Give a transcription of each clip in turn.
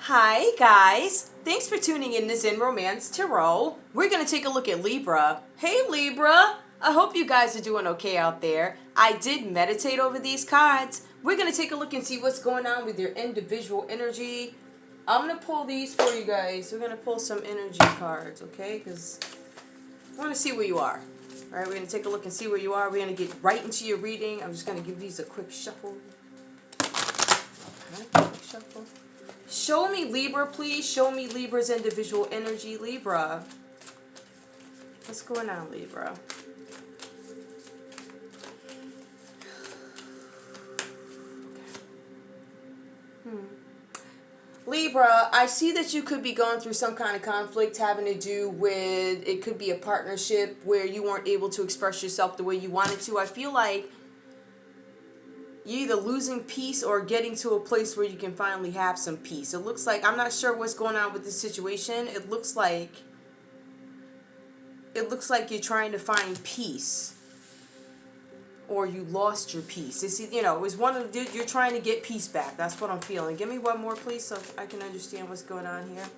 Hi guys, thanks for tuning in to Zen Romance Tarot. We're going to take a look at Libra. Hey Libra, I hope you guys are doing okay out there. I did meditate over these cards. We're going to take a look and see what's going on with your individual energy. I'm going to pull these for you guys. We're going to pull some energy cards, okay? Because I want to see where you are. All right, we're going to take a look and see where you are. We're going to get right into your reading. I'm just going to give these a quick shuffle. Okay, quick shuffle. Show me Libra, please. Show me Libra's individual energy. Libra. What's going on, Libra? Libra, I see that you could be going through some kind of conflict having to do with, it could be a partnership where you weren't able to express yourself the way you wanted to. I feel like you're either losing peace or getting to a place where you can finally have some peace. It looks like, I'm not sure what's going on with this situation. It looks like you're trying to find peace, or you lost your peace. It's, you know, it was one of, you're trying to get peace back. That's what I'm feeling. Give me one more, please, so I can understand what's going on here.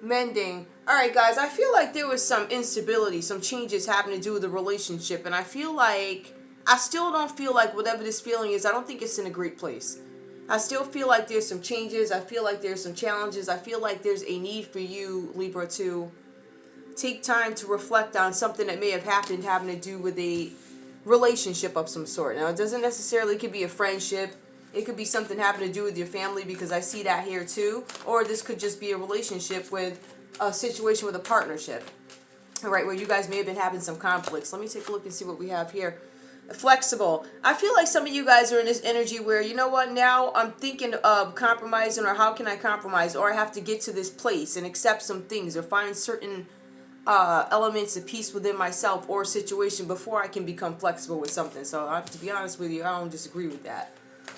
Mending. All right, guys, I feel like there was some instability, some changes having to do with the relationship, and I feel like, I still don't feel like whatever this feeling is, I don't think it's in a great place. I still feel like there's some changes. I feel like there's some challenges. I feel like there's a need for you, Libra, to take time to reflect on something that may have happened having to do with a relationship of some sort. Now, it doesn't necessarily, it could be a friendship. It could be something having to do with your family, because I see that here too. Or this could just be a relationship with a situation with a partnership. All right, where you guys may have been having some conflicts. Let me take a look and see what we have here. Flexible. I feel like some of you guys are in this energy where, you know what, now I'm thinking of compromising, or how can I compromise, or I have to get to this place and accept some things, or find certain elements of peace within myself or situation before I can become flexible with something. So to be honest with you, I don't disagree with that.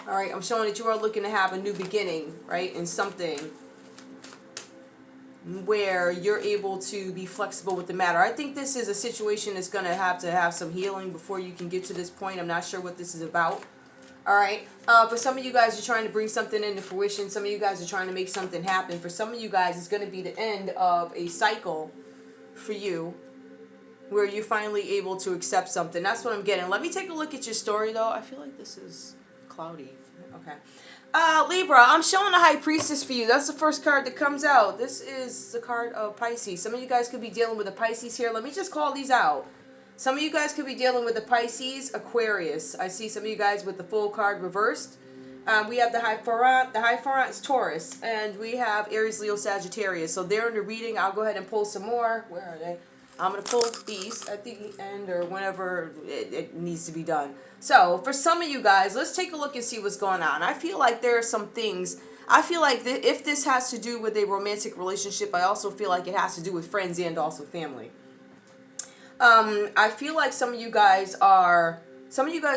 All right, I'm showing that you are looking to have a new beginning, right, in something where you're able to be flexible with the matter. I think this is a situation that's going to have some healing before you can get to this point. I'm not sure what this is about. All right. For some of you guys, you're trying to bring something into fruition. Some of you guys are trying to make something happen. For some of you guys, it's going to be the end of a cycle for you, where you're finally able to accept something. That's what I'm getting. Let me take a look at your story, though. I feel like this is cloudy. Okay. Libra, I'm showing the High Priestess for you. That's the first card that comes out. This is the card of Pisces. Some of you guys could be dealing with a Pisces here. Let me just call these out. Some of you guys could be dealing with a Pisces, Aquarius. I see some of you guys with the full card reversed. We have the High Ferrant. The High Ferrant is Taurus. And we have Aries, Leo, Sagittarius. So they're in the reading. I'll go ahead and pull some more. Where are they? I'm going to pull these at the end, or whenever it needs to be done. So for some of you guys, let's take a look and see what's going on. I feel like there are some things. I feel like if this has to do with a romantic relationship, I also feel like it has to do with friends and also family. I feel like some of you guys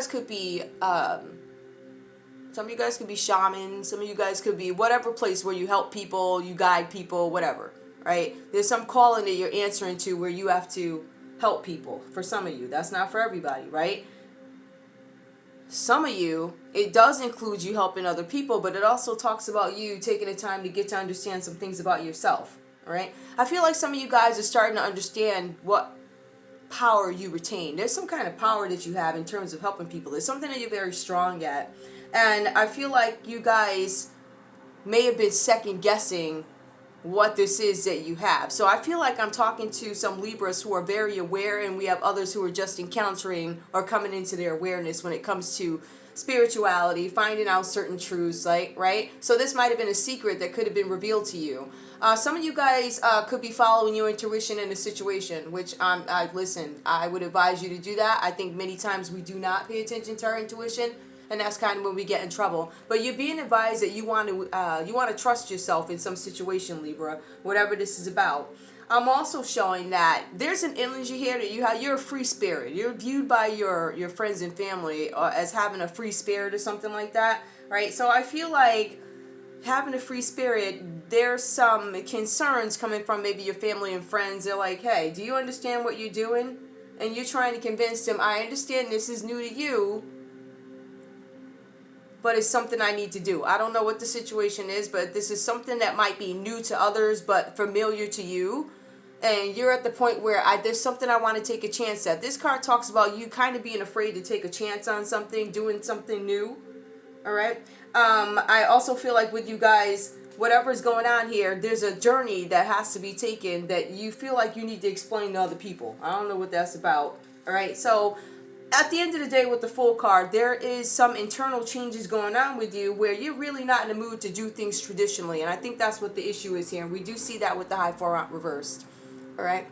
could be, some of you guys could be shamans. Some of you guys could be whatever place where you help people, you guide people, whatever. Right? There's some calling that you're answering to where you have to help people. For some of you, that's not for everybody, right? Some of you, it does include you helping other people, but it also talks about you taking the time to get to understand some things about yourself, all right? I feel like some of you guys are starting to understand what power you retain. There's some kind of power that you have in terms of helping people. There's something that you're very strong at. And I feel like you guys may have been second guessing what this is that you have. So I feel like I'm talking to some Libras who are very aware, and we have others who are just encountering or coming into their awareness when it comes to spirituality, finding out certain truths, like, right? So this might have been a secret that could have been revealed to you. Some of you guys could be following your intuition in a situation, which listen, I would advise you to do that. I think many times we do not pay attention to our intuition, and that's kind of when we get in trouble. But you're being advised that you want to trust yourself in some situation, Libra, whatever this is about. I'm also showing that there's an energy here that you're a free spirit. You're viewed by your friends and family as having a free spirit or something like that, right? So I feel like having a free spirit, there's some concerns coming from maybe your family and friends. They're like, hey, do you understand what you're doing? And you're trying to convince them, I understand this is new to you, but it's something I need to do. I don't know what the situation is, but this is something that might be new to others but familiar to you. And you're at the point where there's something I want to take a chance at. This card talks about you kind of being afraid to take a chance on something, doing something new. All right. I also feel like with you guys, whatever's going on here, there's a journey that has to be taken that you feel like you need to explain to other people. I don't know what that's about. All right. So at the end of the day with the Fool card, there is some internal changes going on with you where you're really not in the mood to do things traditionally. And I think that's what the issue is here. And we do see that with the High Four Aunt reversed. All right.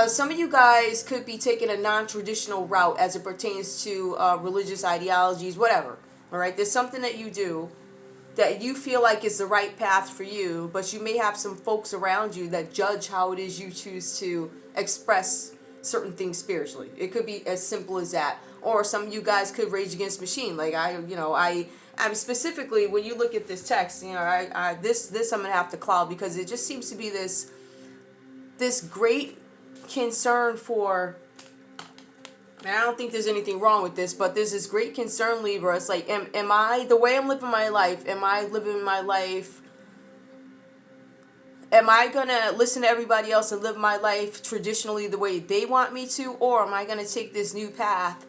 Some of you guys could be taking a non-traditional route as it pertains to religious ideologies, whatever. All right. There's something that you do that you feel like is the right path for you, but you may have some folks around you that judge how it is you choose to express certain things spiritually. It could be as simple as that. Or some of you guys could rage against machine. Like I'm specifically, when you look at this text, this I'm gonna have to cloud because it just seems to be this great concern for, and I don't think there's anything wrong with this, but there's this great concern, Libra. It's like, am I, the way I'm living my life, am I living my life, am I going to listen to everybody else and live my life traditionally the way they want me to, or am I going to take this new path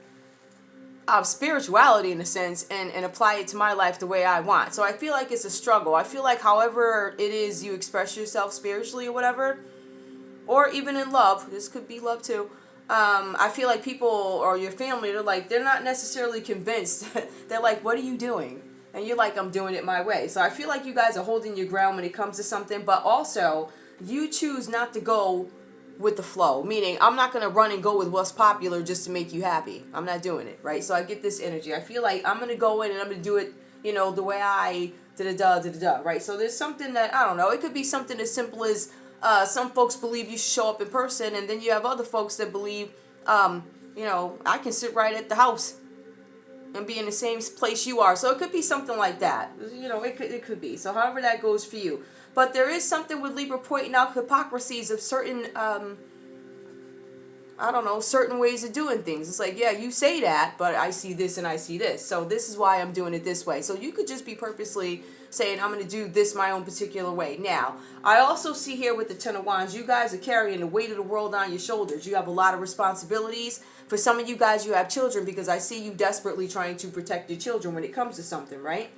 of spirituality, in a sense, and apply it to my life the way I want? So I feel like it's a struggle. I feel like however it is you express yourself spiritually or whatever, or even in love, this could be love too, I feel like people or your family, they're not necessarily convinced. They're like, what are you doing? And you're like, I'm doing it my way. So I feel like you guys are holding your ground when it comes to something, but also you choose not to go with the flow. Meaning, I'm not going to run and go with what's popular just to make you happy. I'm not doing it, right? So I get this energy. I feel like I'm going to go in and I'm going to do it, the way I da-da-da, right? So there's something that, I don't know, it could be something as simple as some folks believe you should show up in person, and then you have other folks that believe, I can sit right at the house and be in the same place you are. So it could be something like that. It could be. So however that goes for you. But there is something with Libra pointing out hypocrisies of certain, certain ways of doing things. It's like, yeah, you say that, but I see this and I see this. So this is why I'm doing it this way. So you could just be purposely saying, I'm going to do this my own particular way. Now, I also see here with the Ten of Wands, you guys are carrying the weight of the world on your shoulders. You have a lot of responsibilities. For some of you guys, you have children, because I see you desperately trying to protect your children when it comes to something, right?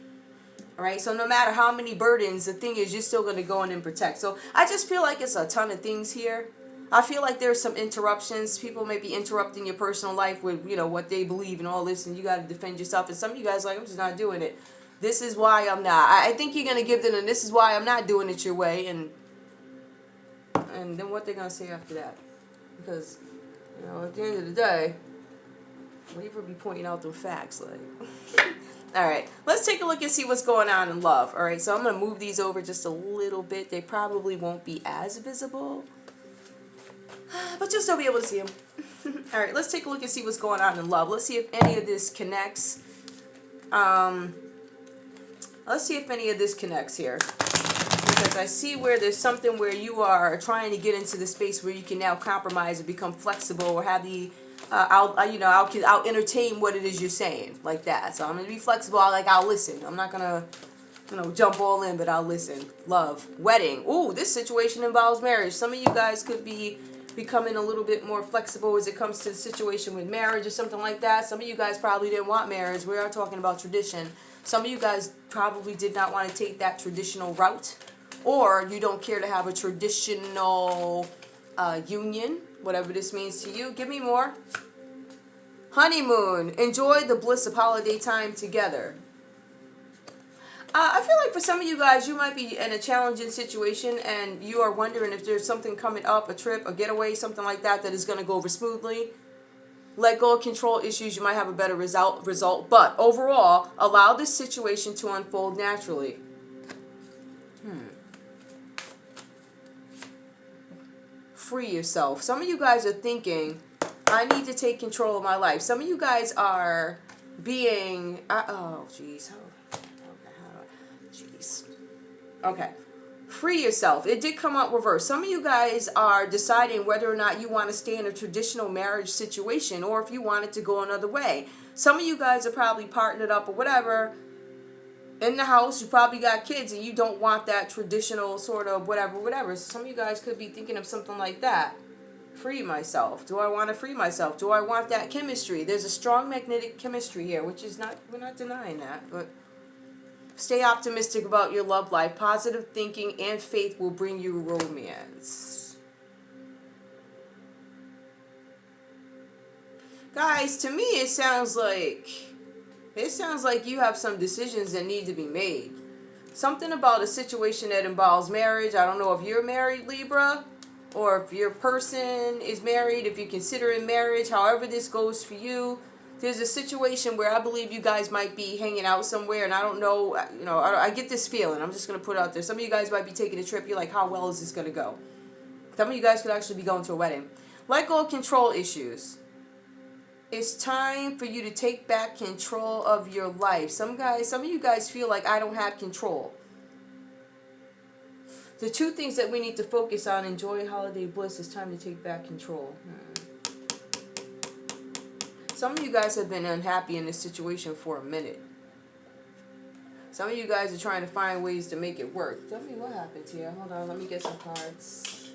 All right, so no matter how many burdens, the thing is, you're still going to go in and protect. So I just feel like it's a ton of things here. I feel like there's some interruptions. People may be interrupting your personal life with, what they believe and all this, and you got to defend yourself. And some of you guys are like, I'm just not doing it. This is why I'm not. I think you're going to give them, and this is why I'm not doing it your way. And then what they're going to say after that? Because, at the end of the day, Libra be pointing out the facts. All right, let's take a look and see what's going on in love. All right, so I'm going to move these over just a little bit. They probably won't be as visible, but you'll still be able to see them. All right, let's take a look and see what's going on in love. Let's see if any of this connects. Let's see if any of this connects here. Because I see where there's something where you are trying to get into the space where you can now compromise and become flexible, or have the, I'll entertain what it is you're saying, like that. So I'm going to be flexible. I'll listen. I'm not going to, jump all in, but I'll listen. Love. Wedding. Ooh, this situation involves marriage. Some of you guys could be becoming a little bit more flexible as it comes to the situation with marriage or something like that. Some of you guys probably didn't want marriage. We are talking about tradition. Some of you guys probably did not want to take that traditional route, or you don't care to have a traditional union, whatever this means to you. Give me more. Honeymoon. Enjoy the bliss of holiday time together. I feel like for some of you guys, you might be in a challenging situation and you are wondering if there's something coming up, a trip, a getaway, something like that is going to go over smoothly. Let go of control issues. You might have a better result. But overall, allow this situation to unfold naturally. Free yourself. Some of you guys are thinking, I need to take control of my life. Some of you guys are being... oh, jeez. Okay. Free yourself. It did come out reverse. Some of you guys are deciding whether or not you want to stay in a traditional marriage situation, or if you want it to go another way. Some of you guys are probably partnered up or whatever, in the house. You probably got kids and you don't want that traditional sort of whatever. So some of you guys could be thinking of something like that. Free myself. Do I want to free myself? Do I want that chemistry? There's a strong magnetic chemistry here, which is not, we're not denying that, but stay optimistic about your love life. Positive thinking and faith will bring you romance. Guys, to me it sounds like you have some decisions that need to be made. Something about a situation that involves marriage. I don't know if you're married, Libra, or if your person is married, if you're considering marriage, however this goes for you. There's a situation where I believe you guys might be hanging out somewhere, and I don't know, I get this feeling. I'm just going to put it out there. Some of you guys might be taking a trip. You're like, how well is this going to go? Some of you guys could actually be going to a wedding. Let go of control issues. It's time for you to take back control of your life. Some of you guys feel like I don't have control. The two things that we need to focus on: enjoy holiday bliss. It's time to take back control. Some of you guys have been unhappy in this situation for a minute. Some of you guys are trying to find ways to make it work. Tell me what happened here. Hold on, let me get some cards.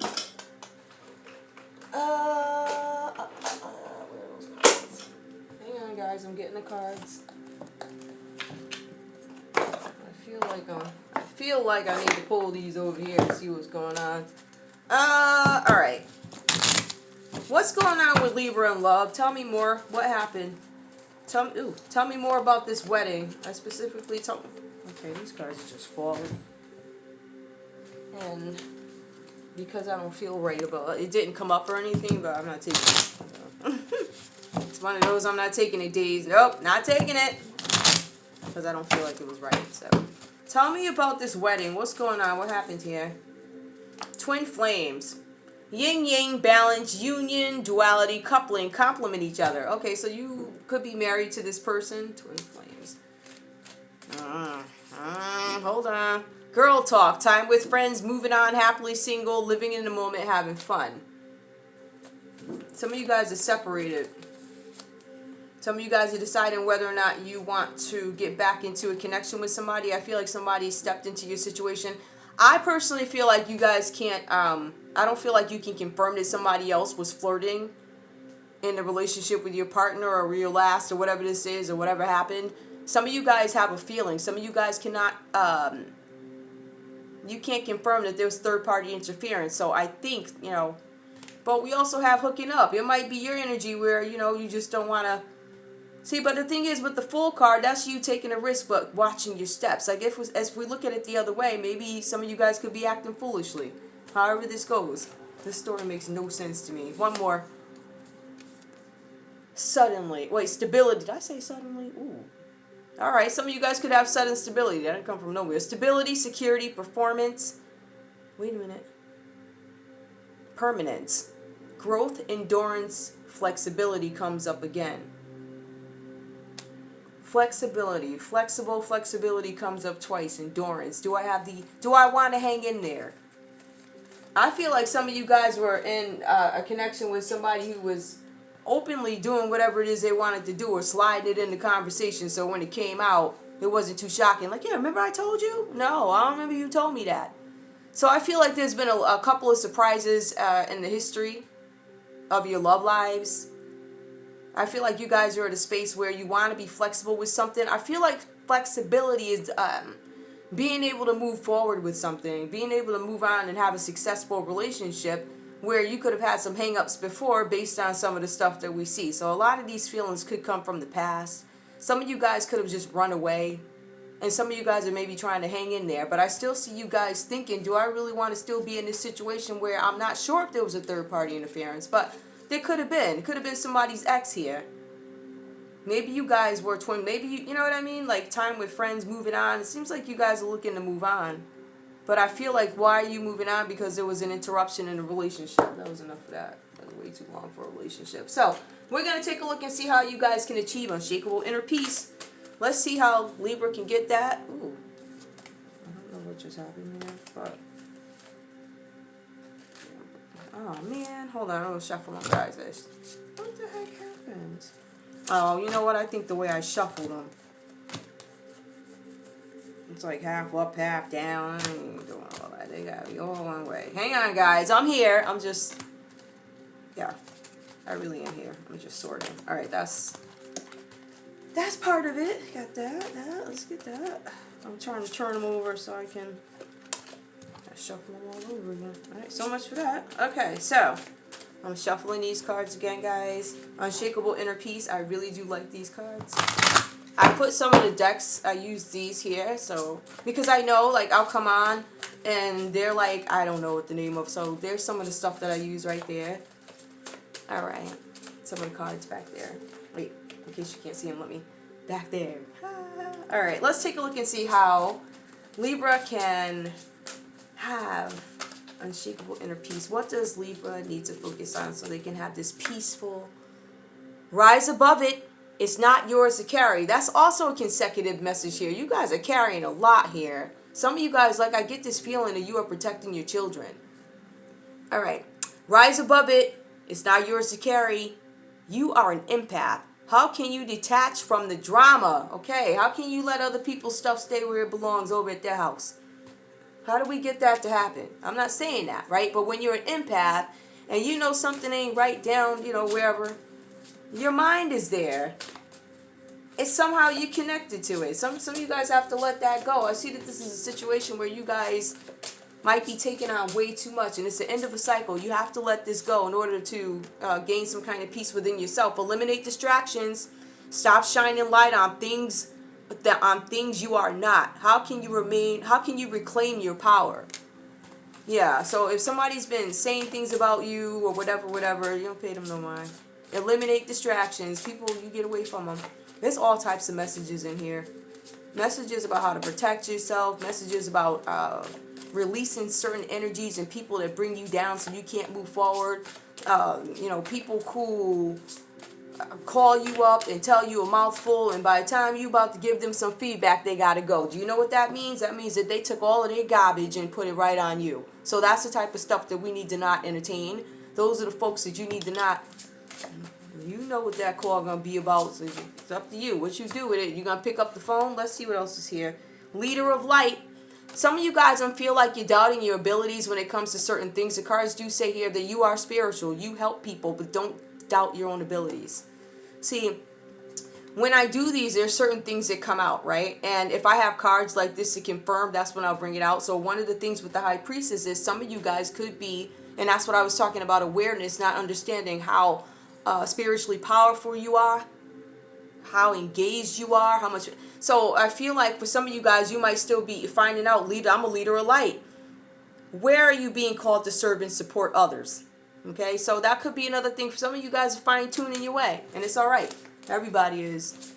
Where are those cards? Hang on, guys. I'm getting the cards. I feel like I need to pull these over here and see what's going on. Alright. What's going on with Libra in love? Tell me more. What happened? Tell me more about this wedding. I specifically told... Okay, these cards are just falling. And because I don't feel right about it. It didn't come up or anything, but I'm not taking it. It's one of those I'm not taking it days. Nope, not taking it. Because I don't feel like it was right, so... Tell me about this wedding. What's going on? What happened here? Twin flames. Yin yang, balance, union, duality, coupling, complement each other. Okay, so you could be married to this person. Twin flames. Hold on. Girl talk. Time with friends. Moving on. Happily single. Living in the moment. Having fun. Some of you guys are separated. Some of you guys are deciding whether or not you want to get back into a connection with somebody. I feel like somebody stepped into your situation. I personally feel like you guys can't, I don't feel like you can confirm that somebody else was flirting in a relationship with your partner or your last or whatever this is or whatever happened. Some of you guys have a feeling. Some of you guys cannot, you can't confirm that there's third-party interference. So I think, but we also have hooking up. It might be your energy where, you just don't want to. See, but the thing is, with the Fool card, that's you taking a risk, but watching your steps. Like, as we look at it the other way, maybe some of you guys could be acting foolishly. However this goes. This story makes no sense to me. One more. Suddenly. Wait, stability. Did I say suddenly? Ooh. Alright, some of you guys could have sudden stability. That didn't come from nowhere. Stability, security, performance. Wait a minute. Permanence. Growth, endurance, flexibility comes up again. Flexibility. Flexibility comes up twice. Endurance. Do I want to hang in there? I feel like some of you guys were in a connection with somebody who was openly doing whatever it is they wanted to do or sliding it in the conversation, so when it came out, it wasn't too shocking. Like, yeah, remember I told you? No, I don't remember you told me that. So I feel like there's been a couple of surprises in the history of your love lives. I feel like you guys are at a space where you want to be flexible with something. I feel like flexibility is being able to move forward with something, being able to move on and have a successful relationship where you could have had some hang-ups before based on some of the stuff that we see. So a lot of these feelings could come from the past. Some of you guys could have just run away, and some of you guys are maybe trying to hang in there. But I still see you guys thinking, do I really want to still be in this situation where I'm not sure if there was a third-party interference, but there could have been. It could have been somebody's ex here. Maybe you guys were twin. Maybe, you know what I mean? Like time with friends, moving on. It seems like you guys are looking to move on. But I feel like, why are you moving on? Because there was an interruption in a relationship. That was enough of that. That was way too long for a relationship. So, we're going to take a look and see how you guys can achieve unshakable inner peace. Let's see how Libra can get that. Ooh. I don't know what just happened here, but... Oh, man. Hold on. I'm going to shuffle them, guys. What the heck happened? happens? Oh, you know what? I think the way I shuffled them. It's like half up, half down. I ain't doing all that. They got me all one way. Hang on, guys. I'm here. I'm just, yeah. I really am here. I'm just sorting. All right, that's part of it. Got that. Let's get that. I'm trying to turn them over so I can shuffle them all over again. All right, so much for that. Okay, so I'm shuffling these cards again, guys. Unshakable Inner Peace. I really do like these cards. I put some of the decks, I use these here, so, because I know, like, I'll come on, and they're like, I don't know what the name of, so there's some of the stuff that I use right there. Alright, some of the cards back there. Wait, in case you can't see them, let me, back there. Alright, let's take a look and see how Libra can have unshakable inner peace. What does Libra need to focus on so they can have this peaceful, rise above it? It's not yours to carry. That's also a consecutive message here. You guys are carrying a lot here. Some of you guys, like, I get this feeling that you are protecting your children. All right. Rise above it. It's not yours to carry. You are an empath. How can you detach from the drama? Okay. How can you let other people's stuff stay where it belongs over at their house? How do we get that to happen? I'm not saying that, right? But when you're an empath and you know something ain't right down, you know, wherever, your mind is there. It's somehow you connected to it. Some of you guys have to let that go. I see that this is a situation where you guys might be taking on way too much, and it's the end of a cycle. You have to let this go in order to gain some kind of peace within yourself. Eliminate distractions. Stop shining light on things you are not. How can you reclaim your power? Yeah, so if somebody's been saying things about you or whatever, you don't pay them no mind. Eliminate distractions. People, you get away from them. There's all types of messages in here. Messages about how to protect yourself. Messages about releasing certain energies and people that bring you down so you can't move forward. You know, people who call you up and tell you a mouthful, and by the time you about to give them some feedback, they got to go. Do you know what that means? That means that they took all of their garbage and put it right on you. So that's the type of stuff that we need to not entertain. Those are the folks that you need to not... You know what that call gonna be about. So it's up to you. What you do with it. You gonna pick up the phone? Let's see what else is here. Leader of light. Some of you guys don't feel like you're doubting your abilities when it comes to certain things. The cards do say here that you are spiritual. You help people, but don't doubt your own abilities. See, when I do these, there's certain things that come out, right? And if I have cards like this to confirm, that's when I'll bring it out. So one of the things with the High Priestess is some of you guys could be, and that's what I was talking about, awareness, not understanding how spiritually powerful you are, how engaged you are, how much. So I feel like for some of you guys, you might still be finding out, I'm a leader of light. Where are you being called to serve and support others? Okay, so that could be another thing. For some of you guys are finding tuning your way, and it's all right. Everybody is.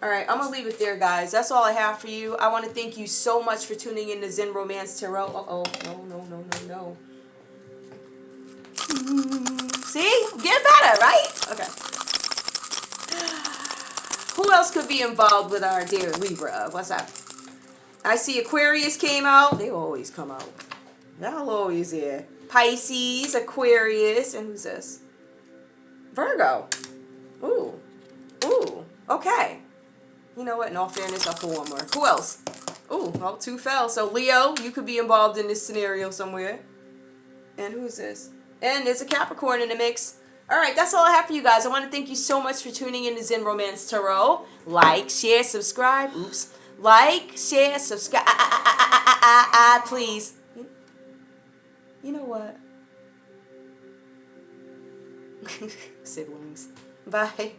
All right, I'm going to leave it there, guys. That's all I have for you. I want to thank you so much for tuning in to Zen Romance Tarot. Uh-oh, no. See? Get better, right? Okay. Who else could be involved with our dear Libra? What's up? I see Aquarius came out. They always come out. Y'all always there. Pisces, Aquarius, and who's this? Virgo. Ooh. Okay. You know what? In all fairness, I'll pull one more. Who else? Ooh, well, 2 fell. So Leo, you could be involved in this scenario somewhere. And who's this? And there's a Capricorn in the mix. All right, that's all I have for you guys. I want to thank you so much for tuning in to Zen Romance Tarot. Like, share, subscribe. Oops. Like, share, subscribe. Please. You know what? Siblings. Bye.